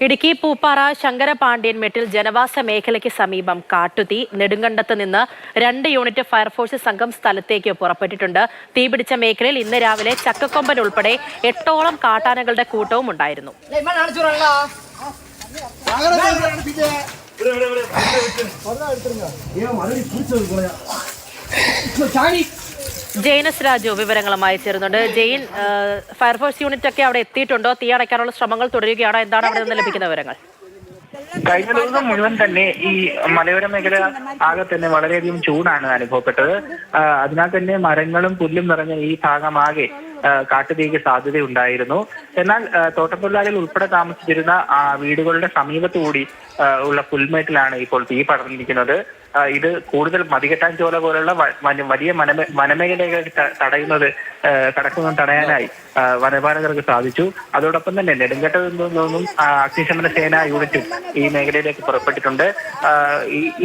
ഇടുക്കി പൂപ്പാറ ശങ്കരപാണ്ഡ്യൻമേട്ടിൽ ജനവാസ മേഖലയ്ക്ക് സമീപം കാട്ടുതീ. നെടുങ്കണ്ടത്ത് നിന്ന് 2 യൂണിറ്റ് ഫയർഫോഴ്സ് സംഘം സ്ഥലത്തേക്ക് പുറപ്പെട്ടിട്ടുണ്ട്. തീപിടിച്ച മേഖലയിൽ ഇന്ന് രാവിലെ ചക്കക്കൊമ്പൻ ഉൾപ്പെടെ 8ഓളം കാട്ടാനകളുടെ കൂട്ടവും ഉണ്ടായിരുന്നു. ജെയിനസ് രാജു വിവരങ്ങളുമായി ചേരുന്നുണ്ട്. ജെയിൻ, ഫയർഫോഴ്സ് യൂണിറ്റ് ഒക്കെ അവിടെ എത്തിയിട്ടുണ്ടോ? തീ അടയ്ക്കാനുള്ള ശ്രമങ്ങൾ തുടരുകയാണോ? എന്താണ് അവിടെ നിന്ന് ലഭിക്കുന്ന വിവരങ്ങൾ? കഴിഞ്ഞ ദിവസം മുഴുവൻ തന്നെ ഈ മലയോര മേഖല ആകെ തന്നെ വളരെയധികം ചൂടാണ് അനുഭവപ്പെട്ടത്. അതിനാൽ തന്നെ മരങ്ങളും പുല്ലും നിറഞ്ഞ ഈ ഭാഗമാകെ കാട്ടുതീക്ക് സാധ്യതയുണ്ടായിരുന്നു. എന്നാൽ തോട്ടത്തൊഴിലാളികൾ ഉൾപ്പെടെ താമസിച്ചിരുന്ന വീടുകളുടെ സമീപത്തുകൂടി ഉള്ള പുൽമേട്ടിലാണ് ഇപ്പോൾ തീ പടർന്നിരിക്കുന്നത്. ഇത് കൂടുതൽ മതികെട്ടാൻ ചോല പോലുള്ള വലിയ വനമേഖലകൾ കടക്കുന്നത് തടയാനായി വനപാലകർക്ക് സാധിച്ചു. അതോടൊപ്പം തന്നെ നെടുങ്കണ്ടത്ത് നിന്നും അഗ്നിശമന സേനാ യൂണിറ്റും ഈ മേഖലയിലേക്ക് പുറപ്പെട്ടിട്ടുണ്ട്.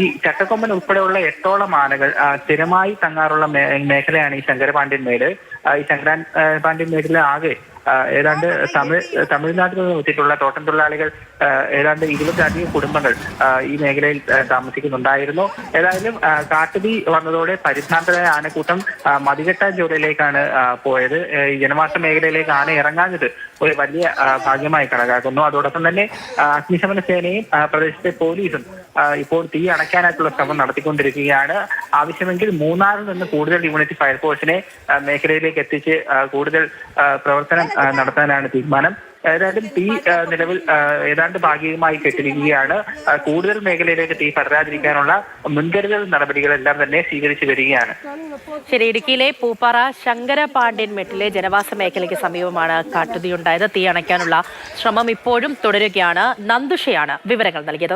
ഈ ചക്കക്കൊമ്പൻ ഉൾപ്പെടെയുള്ള 8ഓളം ആനകൾ സ്ഥിരമായി തങ്ങാറുള്ള മേഖലയാണ് ഈ ശങ്കരപാണ്ഡ്യൻമേട്. ഈ ശങ്കരപാണ്ഡ്യൻമേടിലെ ആകെ ഏതാണ്ട് തമിഴ്നാട്ടിൽ നിന്ന് എത്തിയിട്ടുള്ള തോട്ടം തൊഴിലാളികൾ ഏതാണ്ട് 20-ലധികം കുടുംബങ്ങൾ ഈ മേഖലയിൽ താമസിക്കുന്നുണ്ടായിരുന്നു. ഏതായാലും കാട്ടുതീ വന്നതോടെ പരിഭ്രാന്തരായ ആനക്കൂട്ടം മതികെട്ടാൻ ജോലിയിലേക്കാണ് പോയത്. ഈ ജനവാസ മേഖലയിലേക്ക് ആന ഇറങ്ങാഞ്ഞത് ഒരു വലിയ ഭാഗ്യമായി കണക്കാക്കുന്നു. അതോടൊപ്പം തന്നെ അഗ്നിശമന സേനയും പ്രദേശത്തെ പോലീസും ഇപ്പോൾ തീ അണയ്ക്കാനായിട്ടുള്ള ശ്രമം നടത്തിക്കൊണ്ടിരിക്കുകയാണ്. ആവശ്യമെങ്കിൽ മൂന്നാറിൽ നിന്ന് കൂടുതൽ യൂണിറ്റ് ഫയർഫോഴ്സിനെ മേഖലയിലേക്ക് എത്തിച്ച് കൂടുതൽ പ്രവർത്തനം നടത്താനാണ് തീരുമാനം. ഏതായാലും തീ നിലവിൽ ഏതാണ്ട് ഭാഗികമായി കെട്ടിരിക്കുകയാണ്. കൂടുതൽ മേഖലയിലേക്ക് തീ പടരാതിരിക്കാനുള്ള മുൻകരുതൽ നടപടികളെല്ലാം തന്നെ സ്വീകരിച്ചു വരികയാണ്. ശരി, ഇടുക്കിയിലെ പൂപ്പാറ ശങ്കരപാണ്ഡ്യൻമേട്ടിലെ ജനവാസ മേഖലയ്ക്ക് സമീപമാണ് കാട്ടുതീ ഉണ്ടായത്. തീ അണയ്ക്കാനുള്ള ശ്രമം ഇപ്പോഴും തുടരുകയാണ്. നന്ദുഷയാണ് വിവരങ്ങൾ നൽകിയത്.